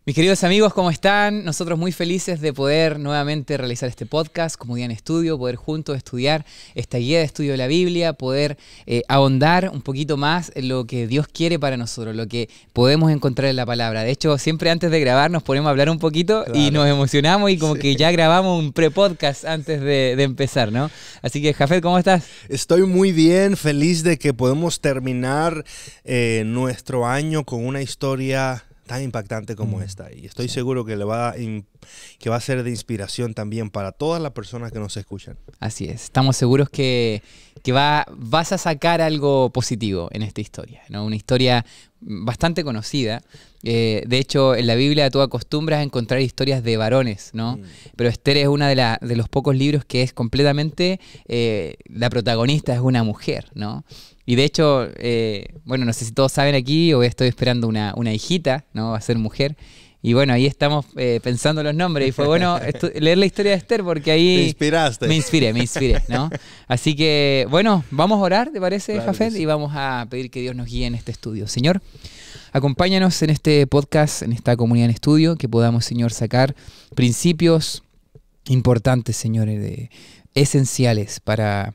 Mis queridos amigos, ¿cómo están? Nosotros muy felices de poder nuevamente realizar este podcast como Día en Estudio, poder juntos estudiar esta guía de estudio de la Biblia, poder ahondar un poquito más en lo que Dios quiere para nosotros, lo que podemos encontrar en la palabra. De hecho, siempre antes de grabar nos ponemos a hablar un poquito y nos emocionamos y como que ya grabamos un pre-podcast antes de empezar, ¿no? Así que, Jafet, ¿cómo estás? Estoy muy bien, feliz de que podemos terminar nuestro año con una historia tan impactante como esta. Y estoy seguro que va a ser de inspiración también para todas las personas que nos escuchan. Así es. Estamos seguros que vas a sacar algo positivo en esta historia, ¿no? Una historia bastante conocida. De hecho, en la Biblia tú acostumbras a encontrar historias de varones, ¿no? Pero Esther es una de los pocos libros que es completamente... la protagonista es una mujer, ¿no? Y de hecho, bueno, no sé si todos saben aquí, hoy estoy esperando una hijita, ¿no? Va a ser mujer. Y bueno, ahí estamos pensando los nombres. Y fue bueno leer la historia de Esther porque ahí... Te inspiraste. Me inspiré, ¿no? Así que, bueno, vamos a orar, ¿te parece, Claro Jafet? que sí. Y vamos a pedir que Dios nos guíe en este estudio. Señor, acompáñanos en este podcast, en esta comunidad en estudio, que podamos, Señor, sacar principios importantes, Señor, esenciales para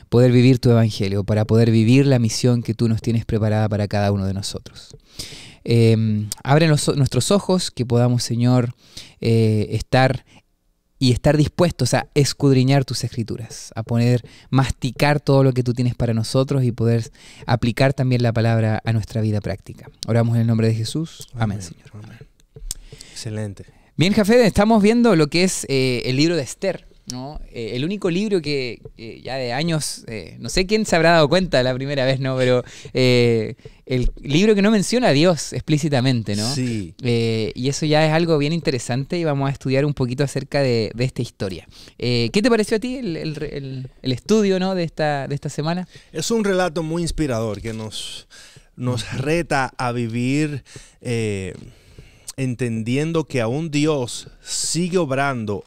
poder vivir tu evangelio, para poder vivir la misión que tú nos tienes preparada para cada uno de nosotros. Abre nuestros ojos, que podamos, Señor, estar dispuestos a escudriñar tus escrituras, a poder masticar todo lo que tú tienes para nosotros y poder aplicar también la palabra a nuestra vida práctica. Oramos en el nombre de Jesús. Amén, Señor. Amén. Excelente. Bien, Jafet, estamos viendo lo que es el libro de Esther, ¿no? El único libro que ya de años, no sé quién se habrá dado cuenta la primera vez, ¿no? Pero el libro que no menciona a Dios explícitamente, ¿no? Sí. Y eso ya es algo bien interesante y vamos a estudiar un poquito acerca de esta historia. ¿Qué te pareció a ti el estudio, ¿no? de esta semana? Es un relato muy inspirador que nos reta a vivir entendiendo que aún Dios sigue obrando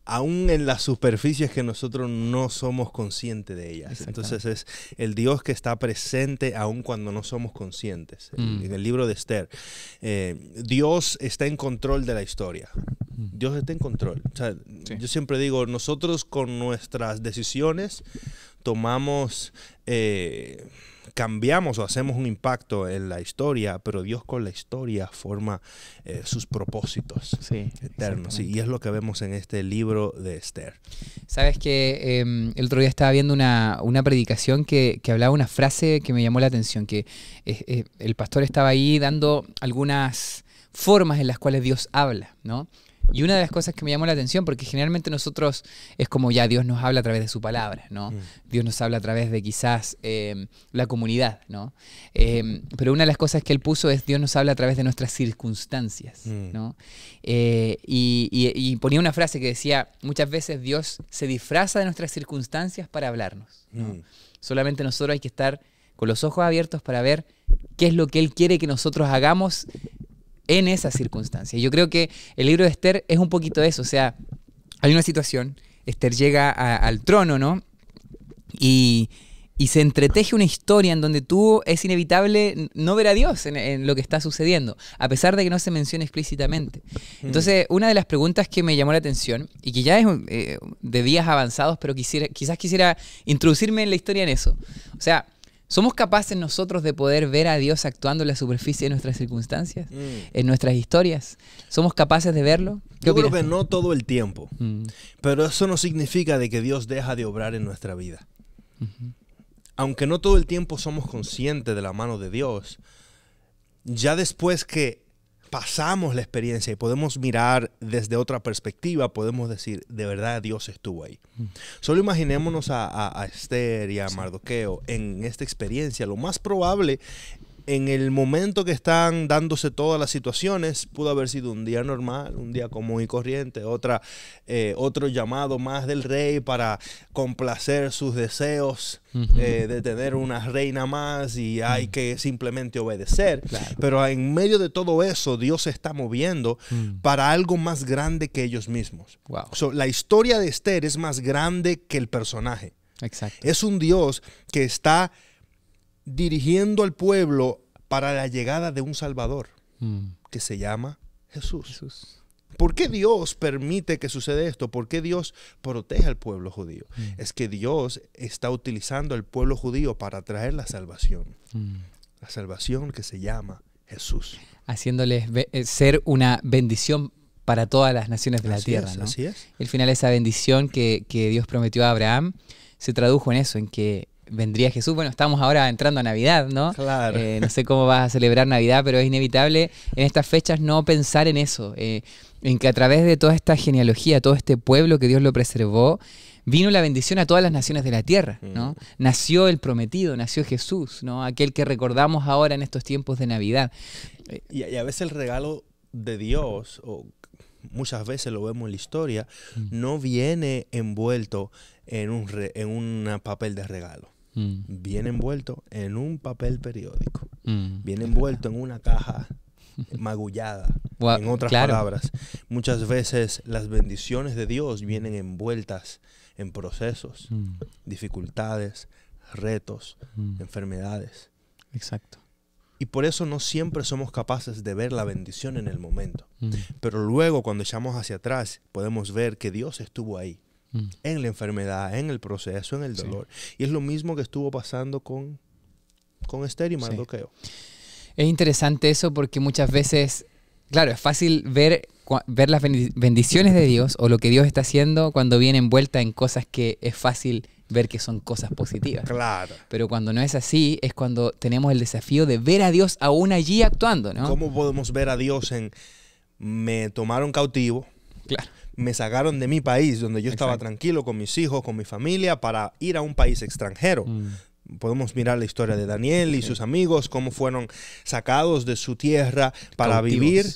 aún en las superficies que nosotros no somos conscientes de ellas. Entonces es el Dios que está presente aún cuando no somos conscientes. En el libro de Esther, Dios está en control de la historia. Dios está en control. O sea, sí. Yo siempre digo, nosotros con nuestras decisiones tomamos... cambiamos o hacemos un impacto en la historia, pero Dios con la historia forma sus propósitos eternos. Y es lo que vemos en este libro de Esther. Sabes que el otro día estaba viendo una predicación que hablaba una frase que me llamó la atención, que el pastor estaba ahí dando algunas formas en las cuales Dios habla, ¿no? Y una de las cosas que me llamó la atención, porque generalmente nosotros es como ya Dios nos habla a través de su palabra, ¿no? Dios nos habla a través de quizás la comunidad, ¿no? Pero una de las cosas que él puso es Dios nos habla a través de nuestras circunstancias, ¿no? Y ponía una frase que decía, muchas veces Dios se disfraza de nuestras circunstancias para hablarnos, ¿no? Solamente nosotros hay que estar con los ojos abiertos para ver qué es lo que Él quiere que nosotros hagamos en esas circunstancias. Yo creo que el libro de Esther es un poquito eso, o sea, hay una situación, Esther llega al trono, ¿no? Y se entreteje una historia en donde es inevitable no ver a Dios en lo que está sucediendo, a pesar de que no se mencione explícitamente. Entonces, una de las preguntas que me llamó la atención, y que ya es de días avanzados, pero quizás quisiera introducirme en la historia en eso. O sea, ¿somos capaces nosotros de poder ver a Dios actuando en la superficie de nuestras circunstancias, en nuestras historias? ¿Somos capaces de verlo? Yo creo que no todo el tiempo, pero eso no significa de que Dios deja de obrar en nuestra vida. Aunque no todo el tiempo somos conscientes de la mano de Dios, ya después que pasamos la experiencia y podemos mirar desde otra perspectiva, podemos decir, de verdad Dios estuvo ahí. Solo imaginémonos a Esther y a Mardoqueo en esta experiencia. Lo más probable, en el momento que están dándose todas las situaciones, pudo haber sido un día normal, un día común y corriente, otro llamado más del rey para complacer sus deseos de tener una reina más y hay que simplemente obedecer. Claro. Pero en medio de todo eso, Dios se está moviendo para algo más grande que ellos mismos. Wow. La historia de Esther es más grande que el personaje. Exacto. Es un Dios que está dirigiendo al pueblo para la llegada de un Salvador. que se llama Jesús. Jesús. ¿Por qué Dios permite que suceda esto? ¿Por qué Dios protege al pueblo judío? Es que Dios está utilizando al pueblo judío para traer la salvación. La salvación que se llama Jesús. Haciéndoles ser una bendición para todas las naciones de la tierra, ¿no? Así es. Y al final esa bendición que Dios prometió a Abraham se tradujo en eso, en que vendría Jesús. Bueno, estamos ahora entrando a Navidad, ¿no? Claro. No sé cómo vas a celebrar Navidad, pero es inevitable en estas fechas no pensar en eso, en que a través de toda esta genealogía, todo este pueblo que Dios lo preservó, vino la bendición a todas las naciones de la tierra, ¿no? Nació el prometido, nació Jesús, ¿no? Aquel que recordamos ahora en estos tiempos de Navidad. Y a veces el regalo de Dios, o muchas veces lo vemos en la historia, no viene envuelto en un papel de regalo. Viene envuelto en un papel periódico. Viene envuelto en una caja magullada. En otras palabras, muchas veces las bendiciones de Dios vienen envueltas en procesos, dificultades, retos, enfermedades. Exacto. Y por eso no siempre somos capaces de ver la bendición en el momento. Pero luego, cuando echamos hacia atrás, podemos ver que Dios estuvo ahí. En la enfermedad, en el proceso, en el dolor. Sí. Y es lo mismo que estuvo pasando con Esther y Mardoqueo. Sí. Es interesante eso porque muchas veces, claro, es fácil ver las bendiciones de Dios o lo que Dios está haciendo cuando viene envuelta en cosas que es fácil ver que son cosas positivas. Claro. Pero cuando no es así, es cuando tenemos el desafío de ver a Dios aún allí actuando, ¿no? ¿Cómo podemos ver a Dios en me tomaron cautivo? Claro. Me sacaron de mi país, donde yo estaba tranquilo con mis hijos, con mi familia, para ir a un país extranjero. Podemos mirar la historia de Daniel y sus amigos, cómo fueron sacados de su tierra para vivir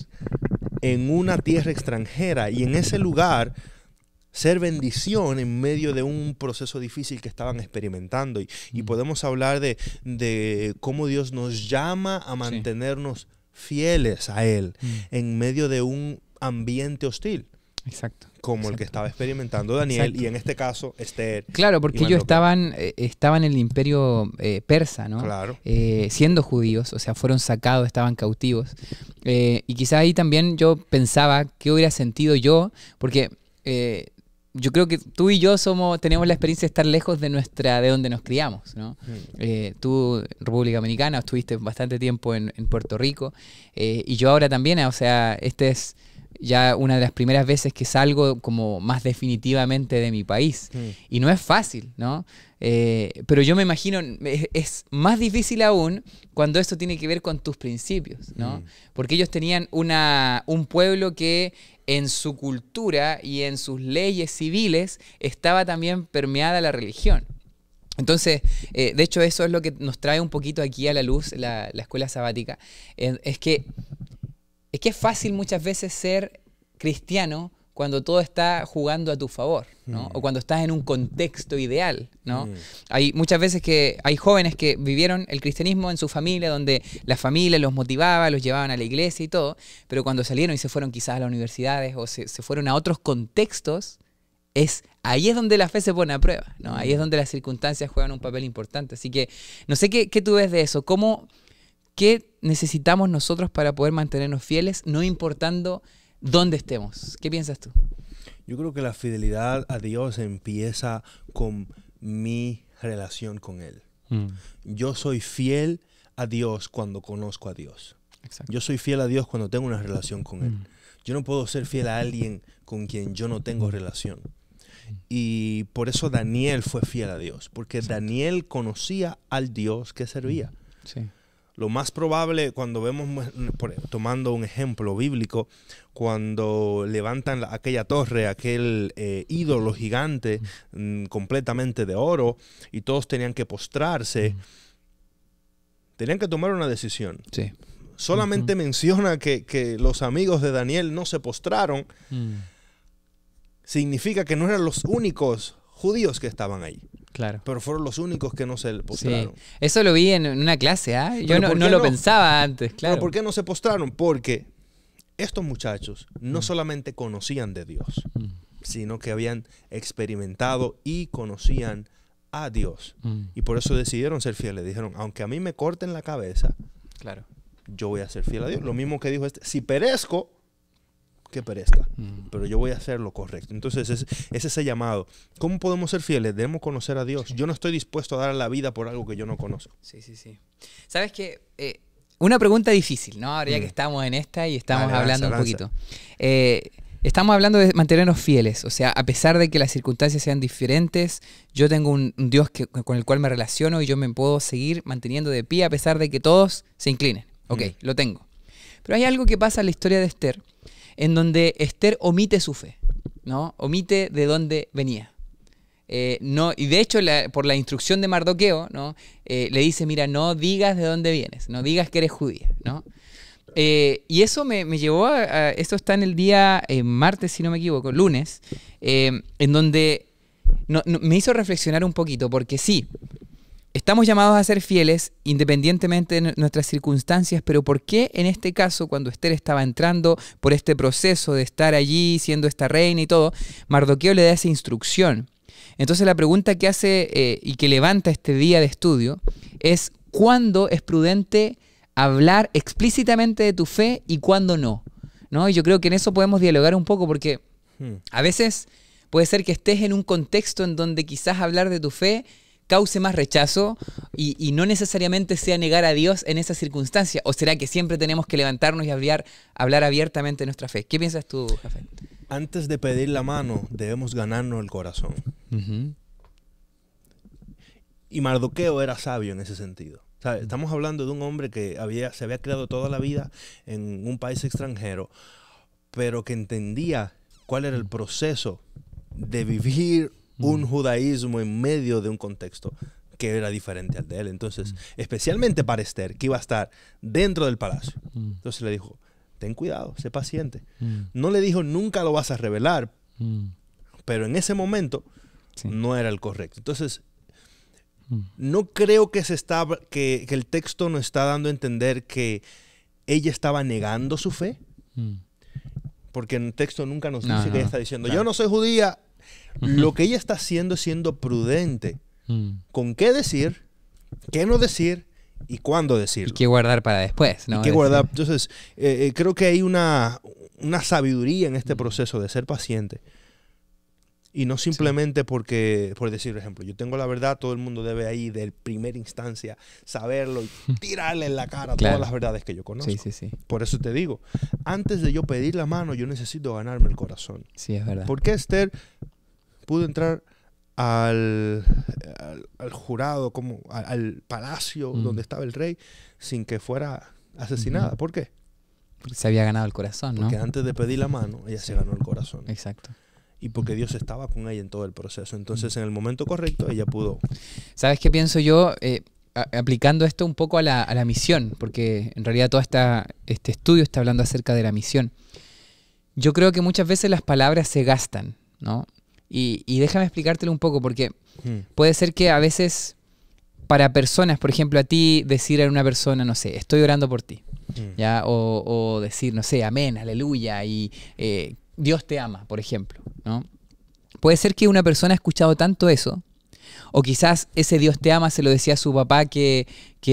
en una tierra extranjera. Y en ese lugar, ser bendición en medio de un proceso difícil que estaban experimentando. Y podemos hablar de cómo Dios nos llama a mantenernos fieles a Él en medio de un ambiente hostil. Exacto. Como el que estaba experimentando Daniel y en este caso Esther. Claro, porque ellos estaban en el imperio persa, ¿no? Claro. Siendo judíos, o sea, fueron sacados, estaban cautivos. Y quizá ahí también yo pensaba qué hubiera sentido yo, porque yo creo que tú y yo tenemos la experiencia de estar lejos de donde nos criamos, ¿no? Tú, República Dominicana, estuviste bastante tiempo en Puerto Rico, y yo ahora también, o sea, este es ya una de las primeras veces que salgo como más definitivamente de mi país. Y no es fácil, ¿no? Pero yo me imagino, es más difícil aún cuando esto tiene que ver con tus principios, ¿no? Porque ellos tenían un pueblo que en su cultura y en sus leyes civiles estaba también permeada la religión. Entonces, de hecho, eso es lo que nos trae un poquito aquí a la luz la escuela sabática. Es que es fácil muchas veces ser cristiano cuando todo está jugando a tu favor, ¿no? O cuando estás en un contexto ideal, ¿no? Hay muchas veces que hay jóvenes que vivieron el cristianismo en su familia, donde la familia los motivaba, los llevaban a la iglesia y todo, pero cuando salieron y se fueron quizás a las universidades o se fueron a otros contextos, ahí es donde la fe se pone a prueba, ¿no? Ahí es donde las circunstancias juegan un papel importante. Así que no sé qué tú ves de eso. ¿Qué necesitamos nosotros para poder mantenernos fieles, no importando dónde estemos? ¿Qué piensas tú? Yo creo que la fidelidad a Dios empieza con mi relación con Él. Yo soy fiel a Dios cuando conozco a Dios. Exacto. Yo soy fiel a Dios cuando tengo una relación con Él. Yo no puedo ser fiel a alguien con quien yo no tengo relación. Y por eso Daniel fue fiel a Dios, porque Daniel conocía al Dios que servía. Sí. Lo más probable, cuando vemos, tomando un ejemplo bíblico, cuando levantan aquella torre, aquel ídolo gigante completamente de oro, y todos tenían que postrarse, tenían que tomar una decisión. Sí. Solamente menciona que los amigos de Daniel no se postraron, significa que no eran los únicos judíos que estaban ahí. Claro. Pero fueron los únicos que no se postraron. Sí. Eso lo vi en una clase, ¿eh? Yo no lo pensaba antes, claro. ¿Pero por qué no se postraron? Porque estos muchachos no solamente conocían de Dios, sino que habían experimentado y conocían a Dios. Y por eso decidieron ser fieles. Dijeron, aunque a mí me corten la cabeza, claro, yo voy a ser fiel a Dios. Lo mismo que dijo si perezco, que perezca, pero yo voy a hacer lo correcto. Entonces es ese llamado. ¿Cómo podemos ser fieles? Debemos conocer a Dios. Yo no estoy dispuesto a dar la vida por algo que yo no conozco. Sí. ¿Sabes qué? Una pregunta difícil, ¿no? Ahora ya que estamos en esta y estamos hablando un poquito. Estamos hablando de mantenernos fieles. O sea, a pesar de que las circunstancias sean diferentes, yo tengo un Dios con el cual me relaciono y yo me puedo seguir manteniendo de pie a pesar de que todos se inclinen. Ok, lo tengo. Pero hay algo que pasa en la historia de Esther, en donde Esther omite su fe, ¿no? Omite de dónde venía. No, y de hecho, por la instrucción de Mardoqueo, ¿no? Le dice, mira, no digas de dónde vienes, no digas que eres judía, ¿no? Y eso me llevó esto está en el día martes, si no me equivoco, lunes, en donde me hizo reflexionar un poquito, porque sí, estamos llamados a ser fieles independientemente de nuestras circunstancias, pero ¿por qué en este caso, cuando Esther estaba entrando por este proceso de estar allí, siendo esta reina y todo, Mardoqueo le da esa instrucción? Entonces la pregunta que hace y que levanta este día de estudio es ¿cuándo es prudente hablar explícitamente de tu fe y cuándo no? ¿No? Y yo creo que en eso podemos dialogar un poco, porque a veces puede ser que estés en un contexto en donde quizás hablar de tu fe cause más rechazo y no necesariamente sea negar a Dios en esa circunstancia. ¿O será que siempre tenemos que levantarnos y hablar abiertamente de nuestra fe? ¿Qué piensas tú, Jafet? Antes de pedir la mano, debemos ganarnos el corazón. Y Mardoqueo era sabio en ese sentido. ¿Sabes? Estamos hablando de un hombre que se había criado toda la vida en un país extranjero, pero que entendía cuál era el proceso de vivir un judaísmo en medio de un contexto que era diferente al de él. Entonces, especialmente para Esther, que iba a estar dentro del palacio. Entonces le dijo, ten cuidado, sé paciente. No le dijo, nunca lo vas a revelar, pero en ese momento no era el correcto. Entonces, no creo que que el texto nos está dando a entender que ella estaba negando su fe, porque en el texto nunca nos dice que ella está diciendo, yo no soy judía. Lo que ella está haciendo es siendo prudente con qué decir, qué no decir y cuándo decirlo. Y qué guardar para después, ¿no? Y qué guardar. Entonces, creo que hay una sabiduría en este proceso de ser paciente. Y no simplemente por decir, por ejemplo, yo tengo la verdad, todo el mundo debe ahí de primera instancia saberlo y tirarle en la cara todas las verdades que yo conozco. Por eso te digo, antes de yo pedir la mano, yo necesito ganarme el corazón. Sí, es verdad. ¿Por qué Esther pudo entrar al jurado, como al palacio donde estaba el rey, sin que fuera asesinada? ¿Por qué? Porque se había ganado el corazón, ¿no? Porque antes de pedir la mano, ella se ganó el corazón. Exacto. Y porque Dios estaba con ella en todo el proceso. Entonces, en el momento correcto, ella pudo. ¿Sabes qué pienso yo? Aplicando esto un poco a la misión, porque en realidad todo este estudio está hablando acerca de la misión. Yo creo que muchas veces las palabras se gastan, ¿no? Y déjame explicártelo un poco, porque puede ser que a veces para personas, por ejemplo, a ti decir a una persona, no sé, estoy orando por ti, ¿ya? O decir, no sé, amén, aleluya, y Dios te ama, por ejemplo, ¿no? Puede ser que una persona ha escuchado tanto eso, o quizás ese Dios te ama se lo decía a su papá que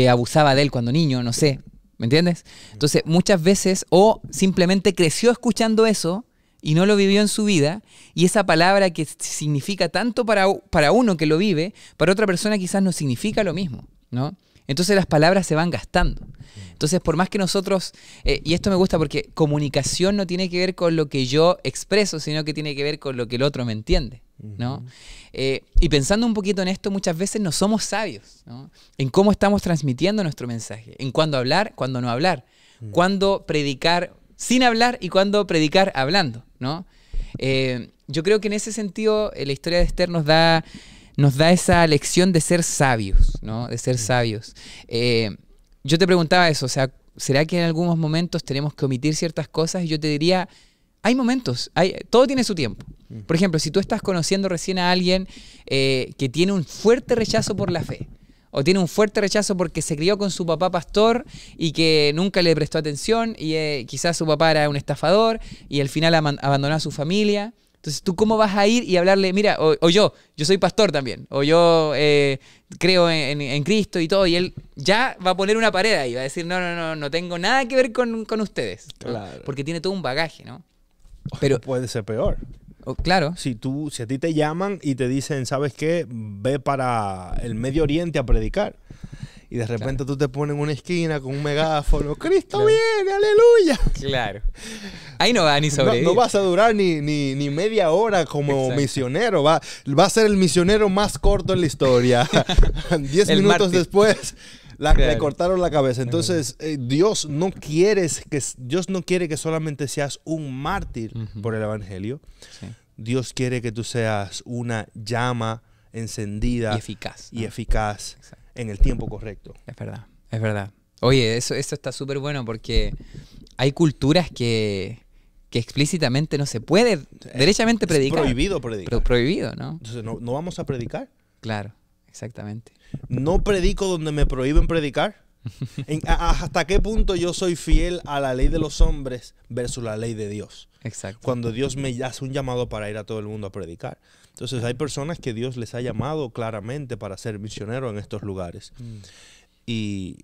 abusaba de él cuando niño, no sé, ¿me entiendes? Entonces, muchas veces, o simplemente creció escuchando eso y no lo vivió en su vida, y esa palabra que significa tanto para uno que lo vive, para otra persona quizás no significa lo mismo, ¿no? Entonces las palabras se van gastando. Entonces, por más que nosotros, y esto me gusta porque comunicación no tiene que ver con lo que yo expreso, sino que tiene que ver con lo que el otro me entiende, ¿no? Y pensando un poquito en esto, muchas veces no somos sabios, ¿no? En cómo estamos transmitiendo nuestro mensaje, en cuándo hablar, cuándo no hablar, cuándo predicar sin hablar y cuándo predicar hablando, ¿no? Yo creo que en ese sentido la historia de Esther nos da esa lección de ser sabios, ¿no? De ser sabios. Yo te preguntaba eso, o sea, ¿será que en algunos momentos tenemos que omitir ciertas cosas? Y yo te diría, hay momentos, todo tiene su tiempo. Por ejemplo, si tú estás conociendo recién a alguien que tiene un fuerte rechazo por la fe, o tiene un fuerte rechazo porque se crió con su papá pastor y que nunca le prestó atención, y quizás su papá era un estafador y al final abandonó a su familia. Entonces, ¿tú cómo vas a ir y hablarle, mira, o yo soy pastor también, o yo creo en Cristo y todo, y él ya va a poner una pared ahí, va a decir, no tengo nada que ver con ustedes, ¿no? Claro. Porque tiene todo un bagaje, ¿no? Pero puede ser peor. Claro. Si a ti te llaman y te dicen, ¿sabes qué? Ve para el Medio Oriente a predicar. Y de repente tú te pones en una esquina con un megáfono. ¡Cristo viene! ¡Aleluya! Claro. Ahí no va ni sobrevivir. No vas a durar ni media hora como misionero. Va a ser el misionero más corto en la historia. 10 minutos mártir. Después le cortaron la cabeza. Entonces, Dios no quiere que solamente seas un mártir por el evangelio. Sí. Dios quiere que tú seas una llama encendida y eficaz en el tiempo correcto. Es verdad, es verdad. Oye, eso está súper bueno porque hay culturas que explícitamente no se puede derechamente predicar. Es prohibido predicar. Prohibido, ¿no? Entonces, ¿no vamos a predicar? Claro, exactamente. No predico donde me prohíben predicar. ¿Hasta qué punto yo soy fiel a la ley de los hombres versus la ley de Dios? Exacto. Cuando Dios me hace un llamado para ir a todo el mundo a predicar. Entonces hay personas que Dios les ha llamado claramente para ser misioneros en estos lugares. Y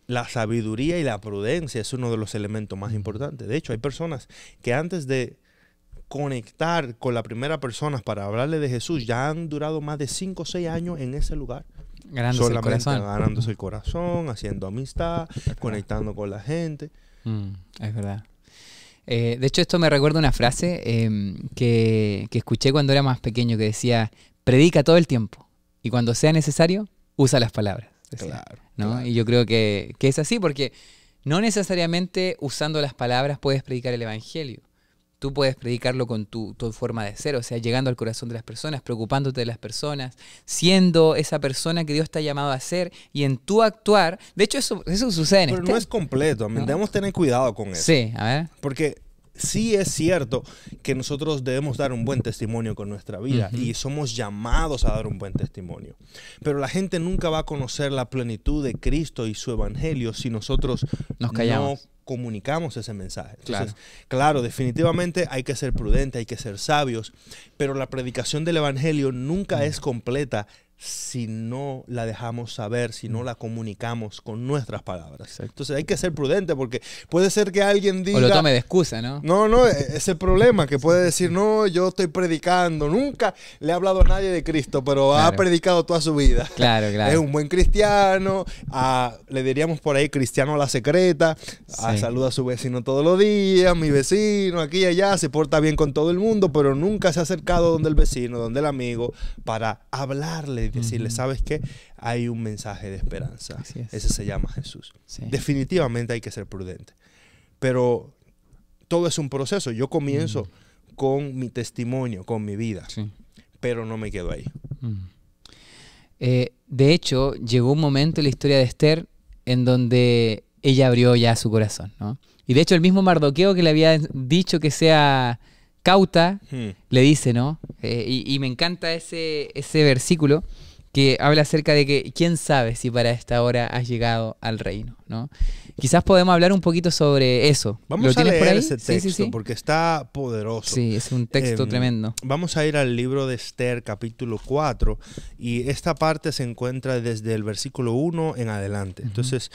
la sabiduría y la prudencia es uno de los elementos más importantes. De hecho, hay personas que antes de conectar con la primera persona para hablarle de Jesús ya han durado más de 5 o 6 años en ese lugar. Ganándose el corazón. Ganándose el corazón, haciendo amistad, conectando con la gente. Es verdad. De hecho, esto me recuerda una frase que escuché cuando era más pequeño que decía, predica todo el tiempo y cuando sea necesario, usa las palabras. Decía, ¿no? Y yo creo que es así porque no necesariamente usando las palabras puedes predicar el evangelio. Tú puedes predicarlo con tu forma de ser, o sea, llegando al corazón de las personas, preocupándote de las personas, siendo esa persona que Dios te ha llamado a ser y en tu actuar. De hecho, eso sucede en Pero no es completo, ¿no? Debemos tener cuidado con eso. Sí, a ver. Porque sí es cierto que nosotros debemos dar un buen testimonio con nuestra vida y somos llamados a dar un buen testimonio. Pero la gente nunca va a conocer la plenitud de Cristo y su evangelio si nosotros nos callamos. No comunicamos ese mensaje. Entonces, claro, definitivamente hay que ser prudentes, hay que ser sabios, pero la predicación del evangelio nunca es completa si no la dejamos saber, si no la comunicamos con nuestras palabras. Exacto. Entonces hay que ser prudente porque puede ser que alguien diga... O lo tome de excusa, ¿no? No, es el problema, que puede decir, no, yo estoy predicando, nunca le he hablado a nadie de Cristo, pero ha predicado toda su vida. Claro. Es un buen cristiano, le diríamos por ahí cristiano a la secreta, saluda a su vecino todos los días, mi vecino aquí y allá, se porta bien con todo el mundo, pero nunca se ha acercado donde el vecino, donde el amigo, para hablarle y decirle, ¿sabes qué? Hay un mensaje de esperanza. Ese se llama Jesús. Sí. Definitivamente hay que ser prudente. Pero todo es un proceso. Yo comienzo con mi testimonio, con mi vida. Sí. Pero no me quedo ahí. De hecho, llegó un momento en la historia de Esther en donde ella abrió ya su corazón, ¿no? Y de hecho el mismo Mardoqueo que le había dicho que sea cauta, le dice, ¿no? Y me encanta ese versículo que habla acerca de que quién sabe si para esta hora has llegado al reino, ¿no? Quizás podemos hablar un poquito sobre eso. Vamos a leer ese texto porque está poderoso. Sí, es un texto tremendo. Vamos a ir al libro de Esther, capítulo 4, y esta parte se encuentra desde el versículo 1 en adelante. Entonces,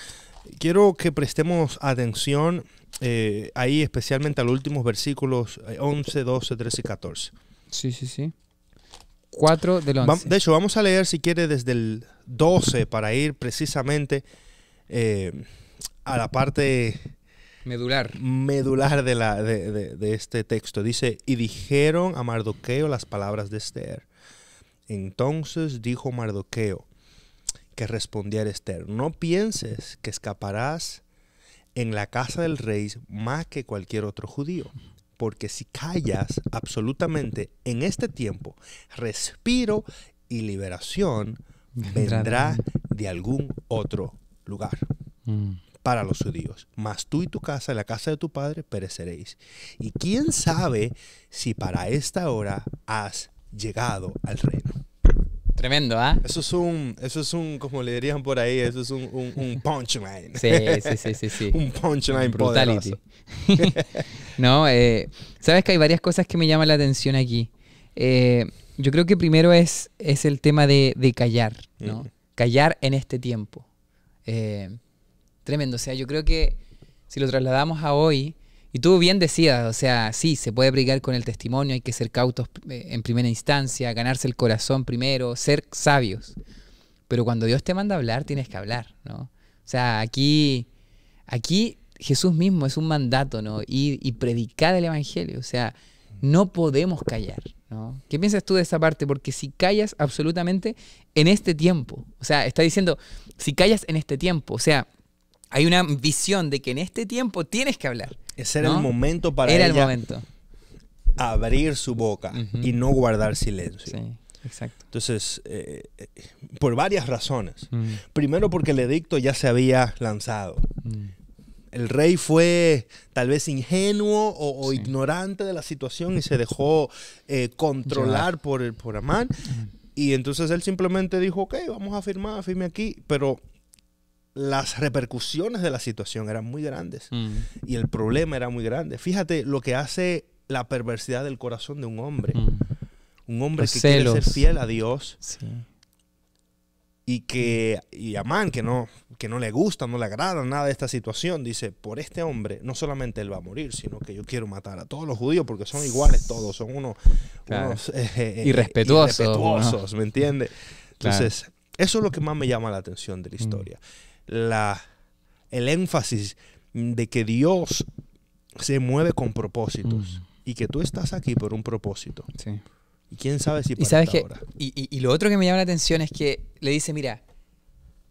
quiero que prestemos atención ahí especialmente a los últimos versículos 11, 12, 13 y 14. Sí. 4 del 11. De hecho, vamos a leer, si quiere, desde el 12 para ir precisamente a la parte medular de este texto. Dice, y dijeron a Mardoqueo las palabras de Esther. Entonces dijo Mardoqueo, que respondiera Esther, no pienses que escaparás en la casa del rey más que cualquier otro judío. Porque si callas absolutamente en este tiempo, respiro y liberación vendrá de algún otro lugar para los judíos. Mas tú y tu casa y la casa de tu padre pereceréis. Y quién sabe si para esta hora has llegado al reino. Tremendo, ¿ah? Eso es un, como le dirían por ahí, eso es un punchline. Sí. Un punchline Brutality. poderoso. No, sabes que hay varias cosas que me llaman la atención aquí. Yo creo que primero es el tema de callar, ¿no? Callar en este tiempo. Tremendo, o sea, yo creo que si lo trasladamos a hoy, y tú bien decías, o sea, sí, se puede predicar con el testimonio, hay que ser cautos en primera instancia, ganarse el corazón primero, ser sabios. Pero cuando Dios te manda a hablar, tienes que hablar, ¿no? O sea, aquí Jesús mismo es un mandato, ¿no? Y predicar el evangelio, o sea, no podemos callar, ¿no? ¿Qué piensas tú de esa parte? Porque si callas absolutamente en este tiempo, o sea, está diciendo, si callas en este tiempo, o sea, hay una visión de que en este tiempo tienes que hablar. Ese era, ¿no?, el momento para era ella el momento. Abrir su boca y no guardar silencio. Sí, exacto. Entonces, por varias razones. Primero porque el edicto ya se había lanzado. El rey fue tal vez ingenuo o ignorante de la situación y se dejó controlar por Amán. Y entonces él simplemente dijo, ok, vamos a firme aquí. Pero las repercusiones de la situación eran muy grandes y el problema era muy grande. Fíjate lo que hace la perversidad del corazón de un hombre. Un hombre Los que celos. quiere ser fiel a Dios. Sí. Y Amán, que no le gusta, no le agrada nada de esta situación, dice, por este hombre no solamente él va a morir, sino que yo quiero matar a todos los judíos porque son iguales todos, son unos irrespetuosos, ¿no? ¿Me entiendes? Entonces, eso es lo que más me llama la atención de la historia. El énfasis de que Dios se mueve con propósitos y que tú estás aquí por un propósito. Sí. Y quién sabe si y sabes que y lo otro que me llama la atención es que le dice, mira,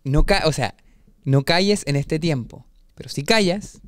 no calles en este tiempo, pero si callas,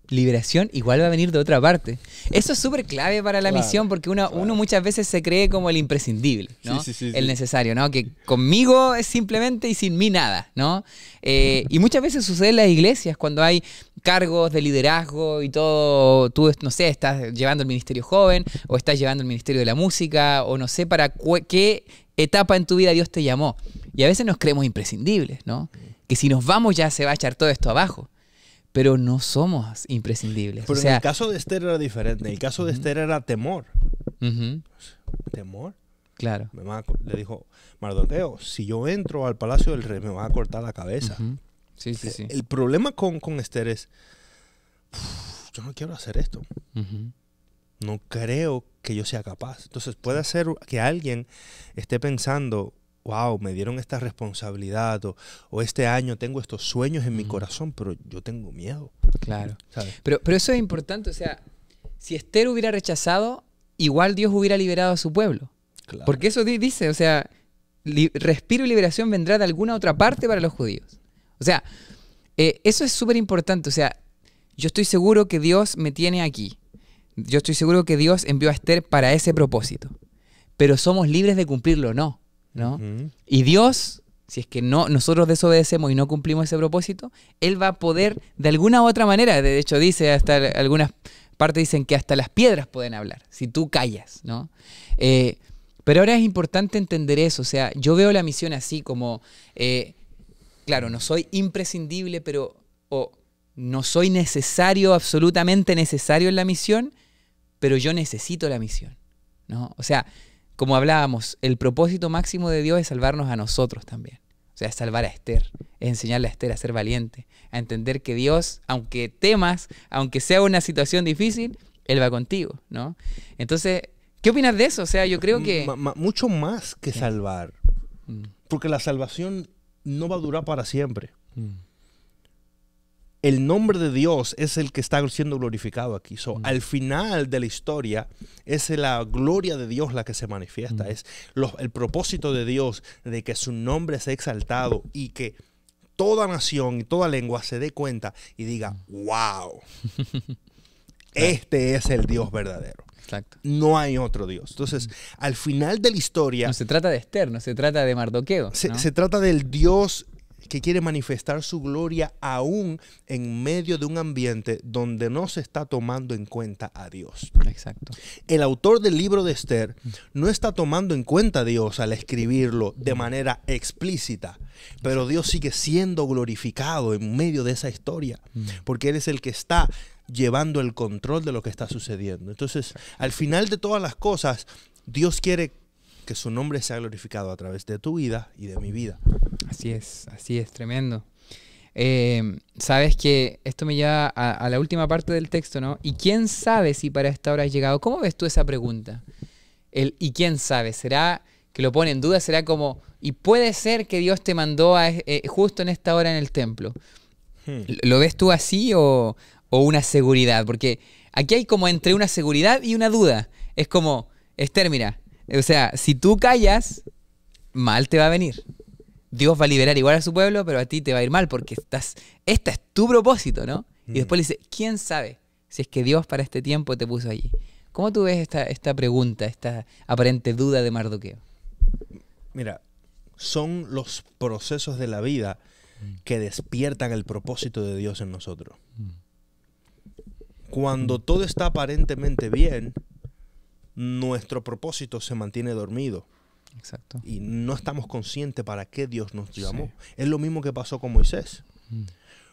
liberación igual va a venir de otra parte. Eso es súper clave para la misión, porque uno muchas veces se cree como el imprescindible, ¿no? El necesario, ¿no? Que conmigo es simplemente y sin mí nada, ¿no? Y muchas veces sucede en las iglesias cuando hay cargos de liderazgo y todo. Tú, no sé, estás llevando el ministerio joven o estás llevando el ministerio de la música o no sé para qué etapa en tu vida Dios te llamó. Y a veces nos creemos imprescindibles, ¿no? Que si nos vamos ya se va a echar todo esto abajo. Pero no somos imprescindibles. Pero en el caso de Esther era diferente. En el caso de Esther era temor. ¿Temor? Claro. Le dijo, Mardoqueo, si yo entro al palacio del rey, me van a cortar la cabeza. Sí. El problema con Esther es, yo no quiero hacer esto. No creo que yo sea capaz. Entonces puede ser que alguien esté pensando, wow, me dieron esta responsabilidad o este año tengo estos sueños en mi corazón, pero yo tengo miedo. Claro. ¿Sabes? Pero eso es importante, o sea, si Esther hubiera rechazado, igual Dios hubiera liberado a su pueblo. Claro. Porque eso dice, o sea, respiro y liberación vendrá de alguna otra parte para los judíos. O sea, eso es súper importante, o sea, yo estoy seguro que Dios me tiene aquí. Yo estoy seguro que Dios envió a Esther para ese propósito. Pero somos libres de cumplirlo o no. ¿No? Y Dios, si es que nosotros desobedecemos y no cumplimos ese propósito, Él va a poder de alguna u otra manera, de hecho dice, hasta algunas partes dicen que hasta las piedras pueden hablar, si tú callas, ¿no? Pero ahora es importante entender eso, o sea, yo veo la misión así como, claro, no soy imprescindible, pero no soy necesario, absolutamente necesario en la misión, pero yo necesito la misión, ¿no? O sea, como hablábamos, el propósito máximo de Dios es salvarnos a nosotros también. O sea, es salvar a Esther, es enseñarle a Esther a ser valiente, a entender que Dios, aunque temas, aunque sea una situación difícil, Él va contigo, ¿no? Entonces, ¿qué opinas de eso? O sea, yo creo que... Mucho más que salvar. Porque la salvación no va a durar para siempre. El nombre de Dios es el que está siendo glorificado aquí. Al final de la historia es la gloria de Dios la que se manifiesta. Es el propósito de Dios de que su nombre sea exaltado y que toda nación y toda lengua se dé cuenta y diga, wow, este es el Dios verdadero. Exacto. No hay otro Dios. Entonces, al final de la historia... No se trata de Esther, no se trata de Mardoqueo. Se trata del Dios que quiere manifestar su gloria aún en medio de un ambiente donde no se está tomando en cuenta a Dios. Exacto. El autor del libro de Esther no está tomando en cuenta a Dios al escribirlo de manera explícita, pero Dios sigue siendo glorificado en medio de esa historia, porque Él es el que está llevando el control de lo que está sucediendo. Entonces, al final de todas las cosas, Dios quiere que su nombre sea glorificado a través de tu vida y de mi vida. Así es, tremendo. Sabes que esto me lleva a la última parte del texto, ¿no? ¿Y quién sabe si para esta hora has llegado? ¿Cómo ves tú esa pregunta? ¿Y quién sabe? ¿Será que lo pone en duda? ¿Será como, y puede ser que Dios te mandó justo en esta hora en el templo? ¿Lo ves tú así o una seguridad? Porque aquí hay como entre una seguridad y una duda. Es como, Esther, mira, o sea, si tú callas, mal te va a venir. Dios va a liberar igual a su pueblo, pero a ti te va a ir mal porque este es tu propósito, ¿no? Y después le dice, ¿quién sabe si es que Dios para este tiempo te puso allí? ¿Cómo tú ves esta pregunta, esta aparente duda de Mardoqueo? Mira, son los procesos de la vida que despiertan el propósito de Dios en nosotros. Cuando todo está aparentemente bien, nuestro propósito se mantiene dormido. Exacto. Y no estamos conscientes para qué Dios nos llamó. Sí. Es lo mismo que pasó con Moisés.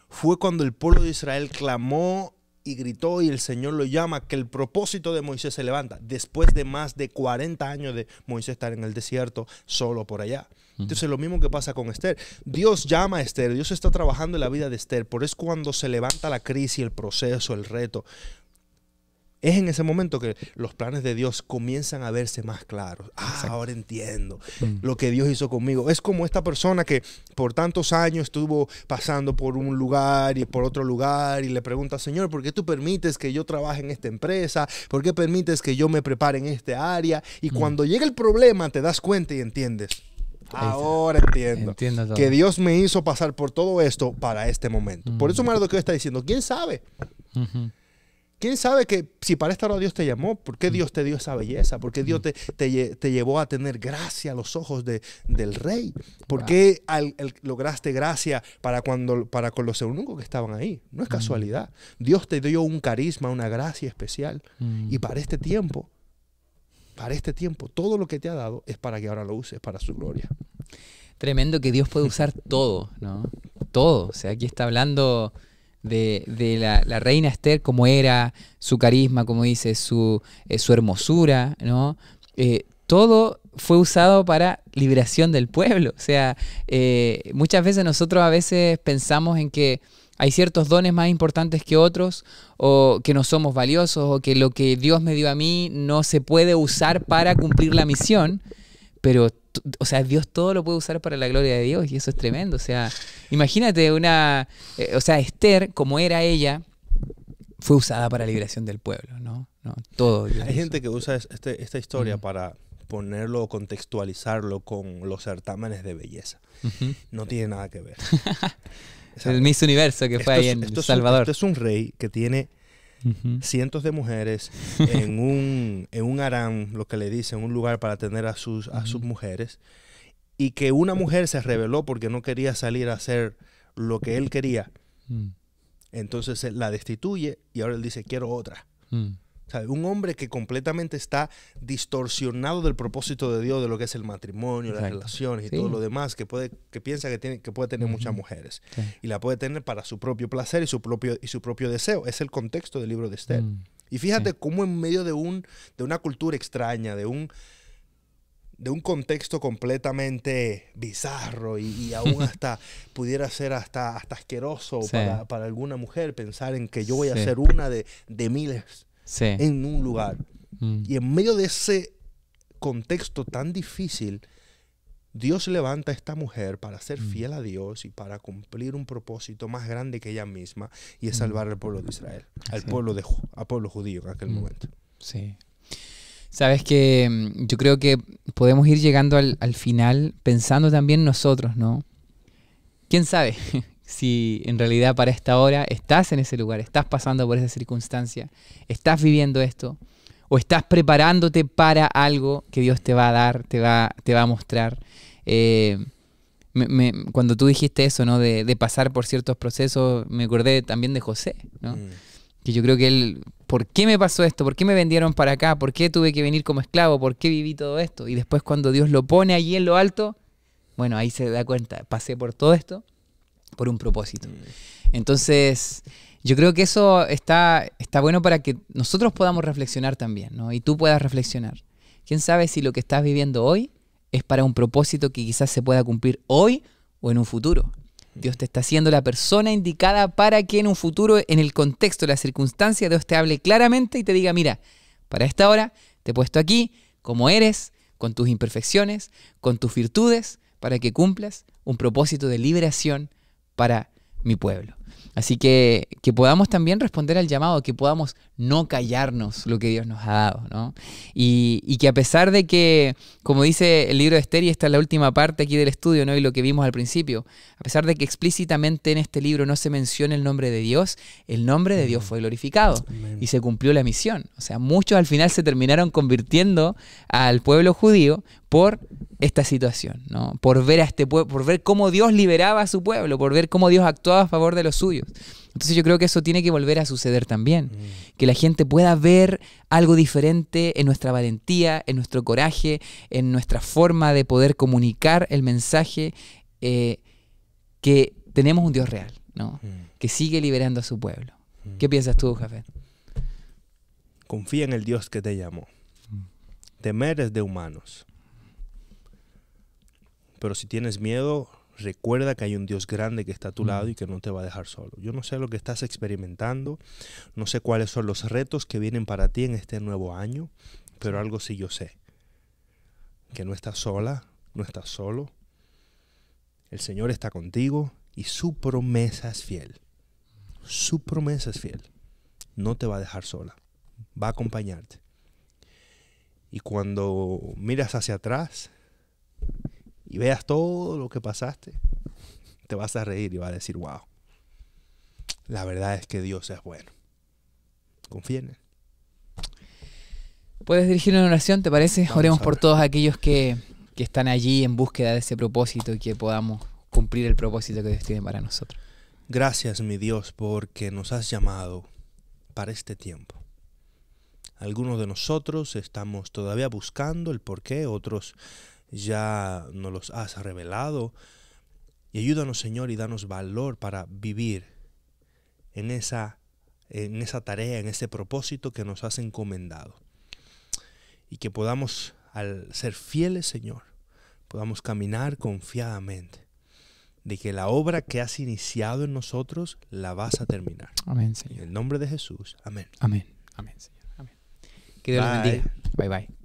Fue cuando el pueblo de Israel clamó y gritó y el Señor lo llama, que el propósito de Moisés se levanta después de más de 40 años de Moisés estar en el desierto solo por allá. Entonces lo mismo que pasa con Esther. Dios llama a Esther, Dios está trabajando en la vida de Esther, por eso cuando se levanta la crisis, el proceso, el reto, es en ese momento que los planes de Dios comienzan a verse más claros. Ahora entiendo lo que Dios hizo conmigo. Es como esta persona que por tantos años estuvo pasando por un lugar y por otro lugar y le pregunta, Señor, ¿por qué tú permites que yo trabaje en esta empresa? ¿Por qué permites que yo me prepare en esta área? Y cuando llega el problema te das cuenta y entiendes. Ahora entiendo que Dios me hizo pasar por todo esto para este momento. Por eso Mardoqueo está diciendo, ¿quién sabe? ¿Quién sabe que si para esta hora Dios te llamó? ¿Por qué Dios te dio esa belleza? ¿Por qué Dios te llevó a tener gracia a los ojos del rey? ¿Por qué lograste gracia para con los eunucos que estaban ahí? No es casualidad. Dios te dio un carisma, una gracia especial. Y para este tiempo, todo lo que te ha dado es para que ahora lo uses para su gloria. Tremendo que Dios puede usar todo, ¿no? Todo. O sea, aquí está hablando de la reina Esther, como era, su carisma, como dice, su hermosura, ¿no? Todo fue usado para liberación del pueblo. O sea, muchas veces nosotros a veces pensamos en que hay ciertos dones más importantes que otros, o que no somos valiosos, o que lo que Dios me dio a mí no se puede usar para cumplir la misión, pero o sea, Dios todo lo puede usar para la gloria de Dios y eso es tremendo. O sea, imagínate Esther, como era ella, fue usada para la liberación del pueblo, ¿no? Todo. Hay gente que usa esta historia para ponerlo o contextualizarlo con los certámenes de belleza. No tiene nada que ver. El Miss Universo que fue ahí en El Salvador. Esto es un rey que tiene cientos de mujeres en un harán, lo que le dicen, un lugar para tener a sus mujeres, y que una mujer se rebeló porque no quería salir a hacer lo que él quería. Entonces él la destituye y ahora él dice, quiero otra. ¿Sabe? Un hombre que completamente está distorsionado del propósito de Dios, de lo que es el matrimonio, las relaciones y todo lo demás, que piensa que puede tener muchas mujeres. Y la puede tener para su propio placer y su propio deseo. Es el contexto del libro de Esther. Y fíjate cómo en medio de una cultura extraña, de un contexto completamente bizarro y aún hasta pudiera ser hasta asqueroso para alguna mujer pensar en que yo voy a ser una de miles en un lugar. Y en medio de ese contexto tan difícil, Dios levanta a esta mujer para ser fiel a Dios y para cumplir un propósito más grande que ella misma, y es salvar al pueblo de Israel, al pueblo judío en aquel momento. Sí. Sabes que yo creo que podemos ir llegando al final pensando también nosotros, ¿no? ¿Quién sabe si en realidad para esta hora estás en ese lugar, estás pasando por esa circunstancia, estás viviendo esto, o estás preparándote para algo que Dios te va a dar, te va a mostrar? Cuando tú dijiste eso, ¿no? De pasar por ciertos procesos, me acordé también de José, ¿no? Que yo creo que él, ¿por qué me pasó esto? ¿Por qué me vendieron para acá? ¿Por qué tuve que venir como esclavo? ¿Por qué viví todo esto? Y después cuando Dios lo pone allí en lo alto, bueno, ahí se da cuenta, pasé por todo esto por un propósito. Entonces, yo creo que eso está bueno para que nosotros podamos reflexionar también, ¿no? Y tú puedas reflexionar. ¿Quién sabe si lo que estás viviendo hoy es para un propósito que quizás se pueda cumplir hoy o en un futuro? Dios te está haciendo la persona indicada para que en un futuro, en el contexto, la circunstancia, Dios te hable claramente y te diga, mira, para esta hora te he puesto aquí como eres, con tus imperfecciones, con tus virtudes, para que cumplas un propósito de liberación para mi pueblo. Así que podamos también responder al llamado, que podamos no callarnos lo que Dios nos ha dado, ¿no? Y que a pesar de que, como dice el libro de Esther, y esta es la última parte aquí del estudio, ¿no? Y lo que vimos al principio, a pesar de que explícitamente en este libro no se menciona el nombre de Dios, el nombre de Dios fue glorificado. Amén. Y se cumplió la misión. O sea, muchos al final se terminaron convirtiendo al pueblo judío por esta situación, ¿no? Por ver a este pueblo, por ver cómo Dios liberaba a su pueblo, por ver cómo Dios actuaba a favor de los suyos. Entonces yo creo que eso tiene que volver a suceder también. Que la gente pueda ver algo diferente en nuestra valentía, en nuestro coraje, en nuestra forma de poder comunicar el mensaje, que tenemos un Dios real, ¿no? Que sigue liberando a su pueblo. ¿Qué piensas tú, Jafet? Confía en el Dios que te llamó. Temer es de humanos. Pero si tienes miedo, recuerda que hay un Dios grande que está a tu lado y que no te va a dejar solo. Yo no sé lo que estás experimentando, no sé cuáles son los retos que vienen para ti en este nuevo año, pero algo sí yo sé, que no estás sola, no estás solo. El Señor está contigo y su promesa es fiel. Su promesa es fiel. No te va a dejar sola, va a acompañarte. Y cuando miras hacia atrás y veas todo lo que pasaste, te vas a reír y vas a decir, wow, la verdad es que Dios es bueno. Confía en Él. ¿Puedes dirigir una oración, te parece? Oremos por todos aquellos que están allí en búsqueda de ese propósito y que podamos cumplir el propósito que Dios tiene para nosotros. Gracias, mi Dios, porque nos has llamado para este tiempo. Algunos de nosotros estamos todavía buscando el porqué, otros ya nos los has revelado. Y ayúdanos, Señor, y danos valor para vivir en esa tarea, en ese propósito que nos has encomendado. Y que podamos, al ser fieles, Señor, podamos caminar confiadamente de que la obra que has iniciado en nosotros la vas a terminar. Amén, Señor. En el nombre de Jesús. Amén. Amén. Amén, Señor. Amén. Que Dios los bendiga. Bye, bye.